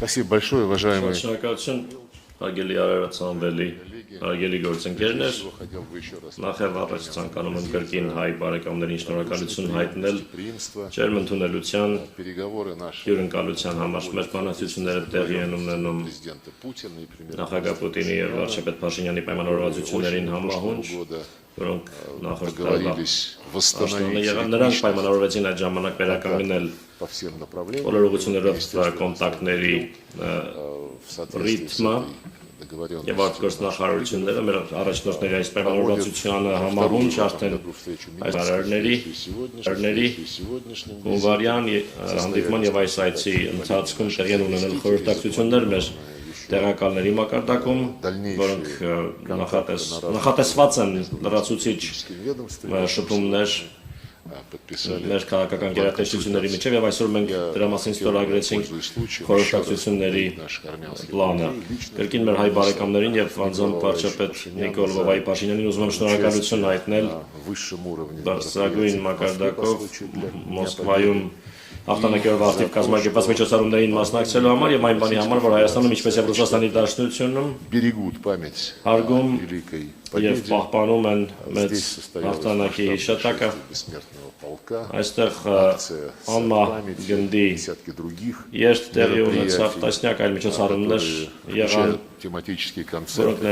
Спасибо большое, уважаемый. Հարգելի արարածանվելի, հարգելի գործընկերներ, նախև առաջ ցանկանում եմ կրկին հայ բարեկամներին շնորհակալություն հայտնել ջերմ ընդունելության հյուրընկալության համար։ Մեր բանակցությունները տեղի են ունենում նախագահ Պուտինի և վարչապետ Փաշինյանի պայմանավորվածություններին համահունչ, որոնք նախորդ տարվա աշտոնը եղան, նրանք պայմանավորվեցին այդ ժամանակ վերականգնել բոլոր ուղղություններով կոնտակտների ռիթմը եւ արտգործնախարարությունները մեր առաջնորդների այս պայմանավորվածությանը համահունչ արդեն այս արարների հունվարյան հանդիպման եւ այս այցի ընթացքում տեղի են ունենել խորհրդակցություններ մեր տեղակալների մակարդակում, որոնք նախատեսված են լրացուցիչ շփումներ մեր քաղաքական գերատեսչությունների միջև եւ այսօր մենք դրա մասին ստորագրեցինք խորհրդակցությունների պլանը։ Կրկին մեր հայ բարեկամներին եւ անձամբ վարչապետ Նիկոլ Վովայի Փաշինյանին ուզում եմ շնորհակալություն հայտնել բարձրագույն մակարդակով Մոսկվայում հաղթանակներով ակտիվ կազմակերպված միջոցառումներին մասնակցելու համար եւ այն բանի համար, որ Հայաստանում ինչպես եւ Ռուսաստանի Դաշնությունում հարգում եւ պահպանում են մեծ հաղթանակի հիշատակը։ Այստեղ անմա գնդի երթ տեղի ունեցավ տասնյակ այլ միջոցառումներ եղան, որոնք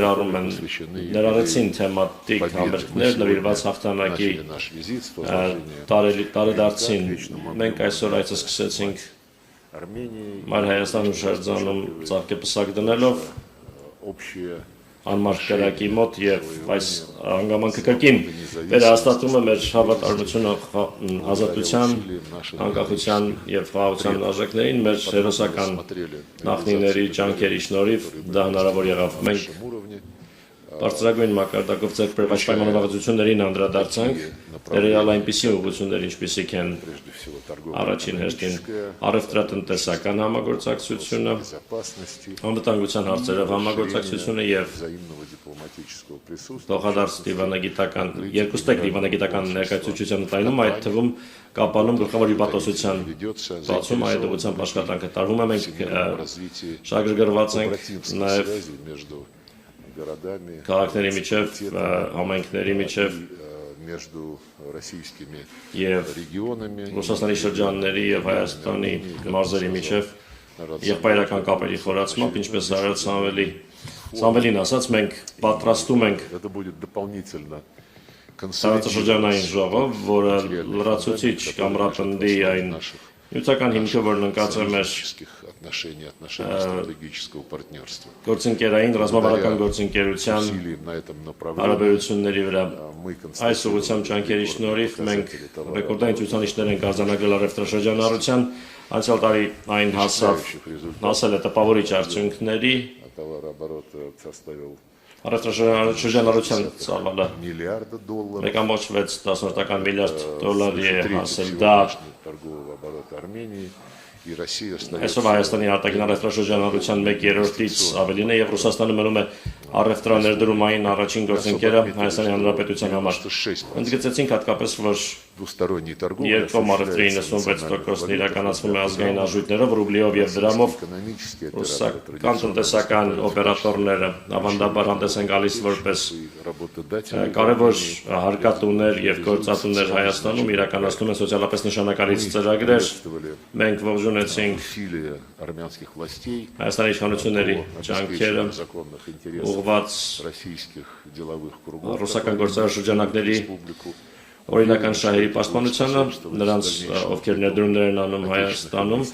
ներառեցին թեմատիկ համերգներ նվիրված հաղթանակի տարեդարձին։ Մենք այսօր այցը սկսեցինք Մայր Հայաստանում շրջանում ծաղկեպսակ դնելով անմարդ կրակի մոտ եւ այս հանգամանքը կրկին վերահաստատում է մեր հավատարմությունը ազատության, անկախության եւ խաղաղության արժեքներին մեր հերոսական նախնիների ջանքերի շնորհիվ դա հնարավոր եղավ։ Մենք բարձրագույն մակարդակով ձեռք բերված պայմանավորվածություններին անդրադարձանք, ներառյալ այնպիսի ուղղություններ, ինչպիսիք են առաջին հերթին առևտրատնտեսական համագործակցությունը, անվտանգության հարցերով համագործակցությունը եւ փոխադարձ դիվանագիտական երկուստեք դիվանագիտական ներկայացուցչության տայնում, այդ թվում կապանում գլխավոր հյուպատոսության բացում այդ ուղղությամբ աշխատանքը տարվում է։ Մենք շահագրգռված ենք նաեւ քաղաքների միջև, համայնքների միջև եւ Ռուսաստանի շրջանների եւ Հայաստանի մարզերի միջև եղբայրական կապերի խորացմամբ, ինչպես արարած Սամվելին ասաց, մենք պատրաստում ենք տարածաշրջանային ժողով, որը լրացուցիչ կամրապնդի այն նյութական հիմքը, որն ընկած է մեր գործընկերային ռազմավարական գործընկերության հարաբերությունների վրա։ Այս ուղղությամբ ջանքերի շնորհիվ մենք ռեկորդային ցուցանիշներ ենք արձանագրել առևտրաշրջանառության, անցյալ տարի այն հասել է տպավորիչ արդյունքների, առևտրաշրջանառության ծավալը 1.6 միլիարդ դոլարի է հասել, դա այսօր Հայաստանի արտաքին առևտրաշրջանառության 1/3-ից ավելին է եւ Ռուսաստանը մնում է առևտրաներդրումային առաջին գործընկերը Հայաստանի Հանրապետության համար։ Ընդգծեցինք հատկապես, որ երկկողմ առևտրի 96%-ն իրականացվում է ազգային արժույթներով, ռուբլիով եւ դրամով։ Ռուսական տնտեսական օպերատորները ավանդաբար հանդես են գալիս որպես կարևոր հարկատուներ եւ գործատուներ Հայաստանում, իրականացնում են սոցիալապես նշանակալից ծրագրեր։ Մենք ողջունեցինք Հայաստանի իշխանությունների ջանքերը ուղղված ռուսական գործարար շրջանակների օրինական շահերի պաշտպանությանը, նրանց ովքեր ներդրումներ են անում Հայաստանում,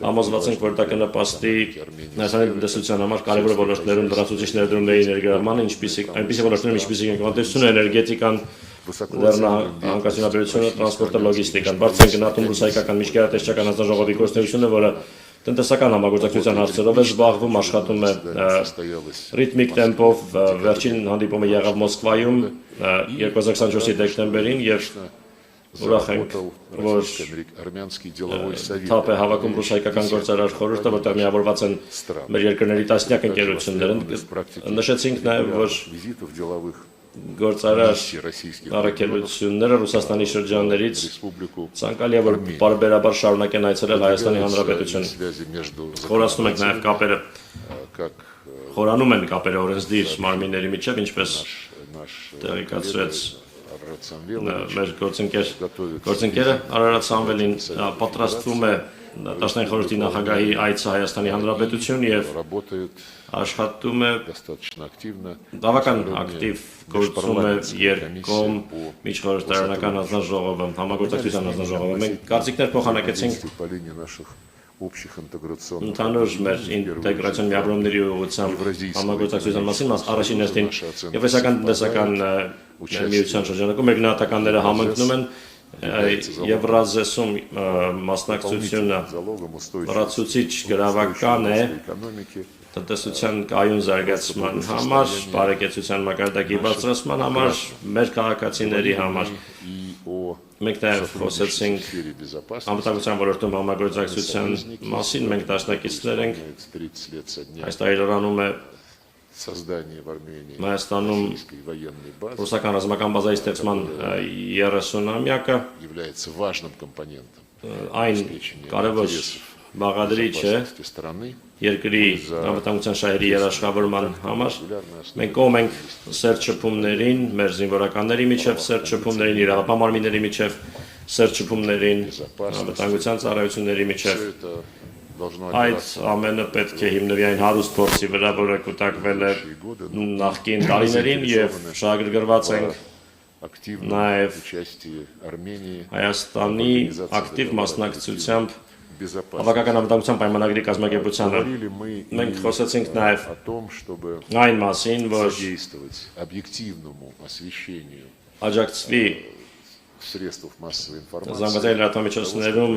համոզված ենք, որ դա կնպաստի Հայաստանի տնտեսության համար կարևոր ոլորտներում լրացուցիչ ներդրումների ներգրավմանը, այնպիսի ոլորտներում, ինչպիսիք են տնտեսությունը, էներգետիկան, լեռնահանքարդյունաբերությունը, տրանսպորտը, լոգիստիկան։ Բարձր են գնահատում ռուսայական միջգերատեսչական հանձնաժողովի գործունեությունը, որը տնտեսական համագործակցության հարցերով է զբաղվում, աշխատում է ռիթմիկ տեմպով, վերջին հանդիպումը եղավ Մոսկվայում 2024-ի դեկտեմբերին եւ ուրախ ենք, որ թափ է հավաքում ռուսայական գործարար խորհուրդը, որտեղ միավորված են մեր երկրների տասնյակ ընկերություններ։ Նշեցինք նաեւ, որ գործարար առաքելությունները Ռուսաստանի շրջաններից ցանկալի է որ բարբերաբար շարունակեն այցելել Հայաստանի Հանրապետություն։ Խորացնում ենք նաև կապերը, խորանում են կապերը օրենսդիր մարմինների միջև, ինչպես տեղեկացրեց մեր գործընկերը Արարատ Սամվելին պատրաստվում է 19 խորհրդի նախագահի այցը Հայաստանի Հանրապետություն եւ աշխատում է բավական ակտիվ գործում է երկկողմ միջխորհրդարանական հանձնաժողովը, համագործակցության հանձնաժողովը։ Մենք կարծիքներ փոխանակեցինք ընդհանուր մեր ինտեգրացիոն միավորումների ուղղությամբ համագործակցության մասին, առաջին հերթին եվրասիական տնտեսական միության շրջանակում մեր գնահատականները համընկնում են Եվրազեսում մասնակցությունը լրացուցիչ գրավական է տնտեսության կայուն զարգացման համար, բարեկեցության մակարդակի բարձրացման համար, մեր քաղաքացիների համար։ Մենք նաև խոսեցինք անվտանգության ոլորտում համագործակցության մասին, մենք դաշնակիցներ ենք, այստեղ իրարանում է Հայաստանում ռուսական ռազմական բազայի ստեղծման 30-ամյակը, այն կարևոր բաղադրիչ է երկրի անվտանգության շահերի երաշխավորման համար։ Մենք կողմ ենք սերտ շփումներին, մեր զինվորականների միջև սերտ շփումներին, իրավապահ մարմինների միջև սերտ շփումներին, անվտանգության ծառայությունների միջև։ Այդ ամենը պետք է հիմնվի այն հարուստ փորձի վրա, որը կուտակվել է նախկին տարիներին եւ շահագրգռված ենք նաև Հայաստանի ակտիվ մասնակցությամբ Հավաքական անվտանգության պայմանագրի կազմակերպությանը։ Մենք խոսեցինք նաև այն մասին, որ աջակցվի զանգվածային լրատվամիջոցներում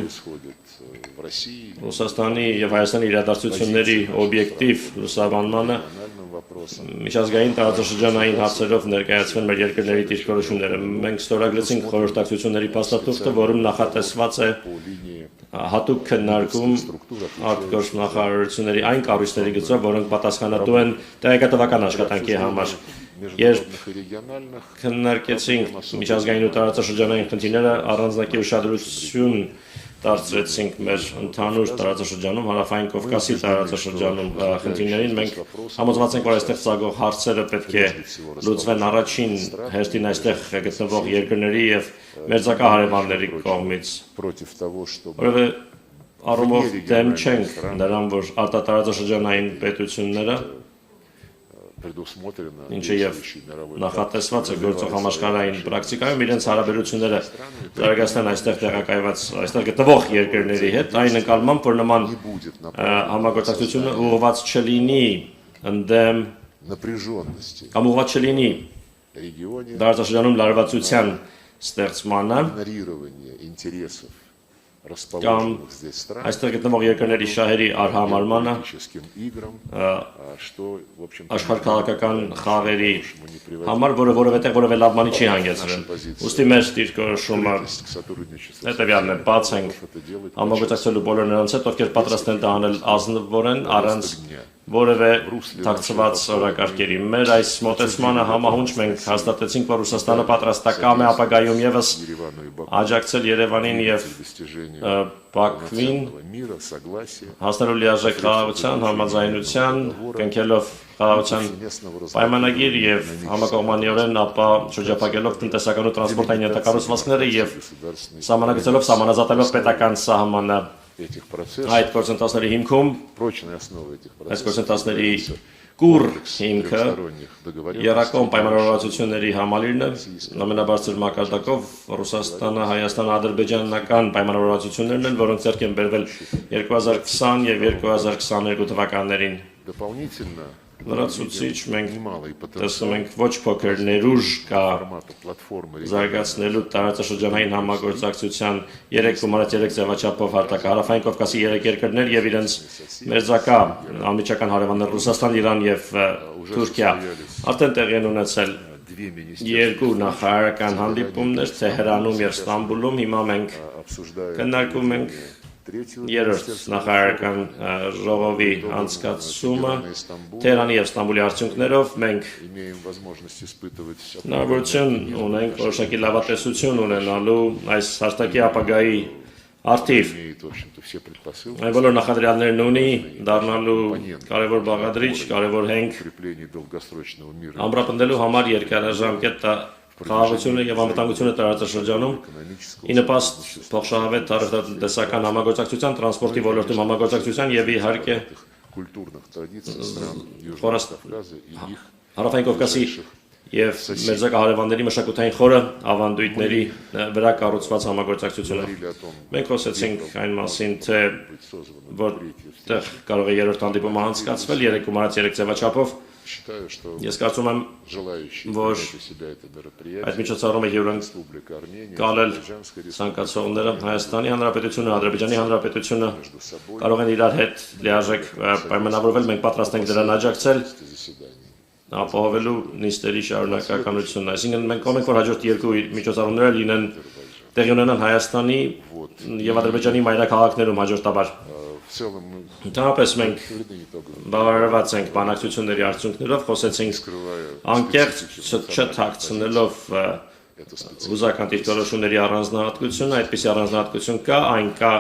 Ռուսաստանի եւ Հայաստանի իրադարձությունների օբյեկտիվ լուսաբանմանը միջազգային տարածաշրջանային հարցերով ներկայացվեն մեր երկրների դիրքորոշումները։ Մենք ստորագրեցինք խորհրդակցությունների փաստաթուղթը, որում նախատեսված է հատուկ քննարկում արտգործնախարարությունների այն կառույցների գծով, որոնք պատասխանատու են տեղեկատվական աշխատանքի համար։ Երբ քննարկեցինք միջազգային ու տարածաշրջանային խնդիրները, առանձնակի ուշադրություն դարձրեցինք մեր ընդհանուր տարածաշրջանում, Հարավային Կովկասի տարածաշրջանում խնդիրներին։ Մենք համոզված ենք, որ այստեղ ծագող հարցերը պետք է լուծվեն առաջին հերթին այստեղ գտնվող երկրների եւ մերձակա հարևանների կողմից։ Որովհետեւ առումով դեմ չենք նրան, որ արտատարածաշրջանային պետությունները ինչը եւ նախատեսված է գործող համաշխարհային պրակտիկայում իրենց հարաբերությունները զարգացնեն այստեղ տեղակայված, այստեղ գտնվող երկրների հետ, այն նկատմամբ, որ նման համագործակցությունը ուղղված չլինի ընդդեմ կամ ուղղված չլինի տարածաշրջանում լարվածության ստեղծմանը կամ այստեղ գտնվող երկրների շահերի արհամարմանը աշխարհքաղաքական խաղերի համար, որը որևէ լավ բանի չի հանգեցրել։ Ուստի մեր դիրքորոշումը հետևյալն է, բաց ենք համագործակցելու բոլոր նրանց հետ, ովքեր պատրաստ են դա անել ազնվորեն, առանց որևէ թաքցված օրակարգերի։ Մեր այս մոտեցմանը համահունչ մենք հաստատեցինք, որ Ռուսաստանը պատրաստակամ է ապագայում եւս աջակցել Երևանին եւ Բաքվին հասնելու լիարժեք խաղաղության, համաձայնության, կնքելով խաղաղության պայմանագիր եւ համակողմանիորեն ապա շրջափակելով տնտեսական ու տրանսպորտային ենթակառուցվածքները եւ սահմանագծելով սահմանազատելով պետական սահմանը։ Այդ գործընթացների հիմքում այս գործընթացների կուր հիմքը երակոմ պայմանավորվածությունների համալիրն է, ամենաբարձր մակարդակով Ռուսաստանը, Հայաստանը, ադրբեջանական պայմանավորվածություններն են, որոնք ձեռք են բերվել 2020 եւ 2022 թվականներին։ Լրացուցիչ մենք տեսնում ենք ոչ փոքր ներուժ կա զարգացնելու տարածաշրջանային համագործակցության 3.3 ձևաչափով հարթակը Հարավային Կովկասի 3 երկրներ եւ իրենց մերձակա անմիջական հարևաններ Ռուսաստան, Իրան եւ Թուրքիա արդեն տեղի են ունեցել երկու նախարարական հանդիպումներ Թեհրանում եւ Ստամբուլում։ Հիմա մենք քննարկում ենք Երրորդ նախարարական ժողովի անցկացումը Թեհրանի եւ Ստամբուլի արդյունքներով մենք հնարավորություն ունենք որոշակի լավատեսություն ունենալու այս հաստակի ապագայի արդիվ այն բոլոր նախադրյալներն ունի դառնալու կարևոր բաղադրիչ, կարևոր հենք ամրապնդելու համար երկարաժամկետ խաղաղությունը եւ անվտանգությունը տարածաշրջանում ի նպաստ փոխշահավետ տնտեսական համագործակցության, տրանսպորտի ոլորտում համագործակցության եւ իհարկե Հարավային Կովկասի եւ Մերձակա հարևանների մշակութային խորը ավանդույթների վրա կառուցված համագործակցությունը։ Մենք խոսեցինք այն մասին, թե որտեղ կարող է երրորդ հանդիպումը անցկացվել 3+3 ձևաչափով։ Ես կարծում եմ, որ այդ միջոցառումը հյուրընկալել ցանկացողները Հայաստանի Հանրապետությունը, Ադրբեջանի Հանրապետությունը կարող են իրար հետ լիարժեք պայմանավորվել, մենք պատրաստ ենք դրան աջակցել ապահովելու նիստերի շարունակականությունն։ Այսինքն մենք կողմ ենք, որ հաջորդ երկու միջոցառումները լինեն տեղի ունենան Հայաստանի եւ Ադրբեջանի մայրաքաղաքներում հաջորդաբար։ Ընդհանրապես մենք բավարարված ենք բանակցությունների արդյունքներով, խոսեցինք անկեղծ չթաքցնելով հուզական դիրքորոշումների առանձնահատկությունը, այդպիսի առանձնահատկություն կա, այն կա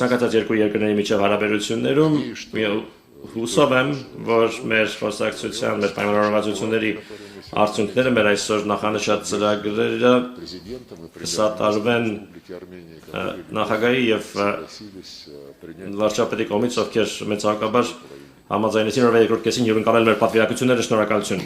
ցանկացած երկու երկրների միջև հարաբերություններում։ Հուսով եմ, որ մեր խոսակցության, մեր պայմանավորվածությունների արդյունքները, մեր այսօր նախանշած ծրագրերը կսատարվեն նախագահի եւ վարչապետի կողմից, ովքեր մեծակաբար համաձայնեցին, որ երկրորդ կեսին հյուրընկալել մեր պատվիրակությունները։ Շնորհակալություն։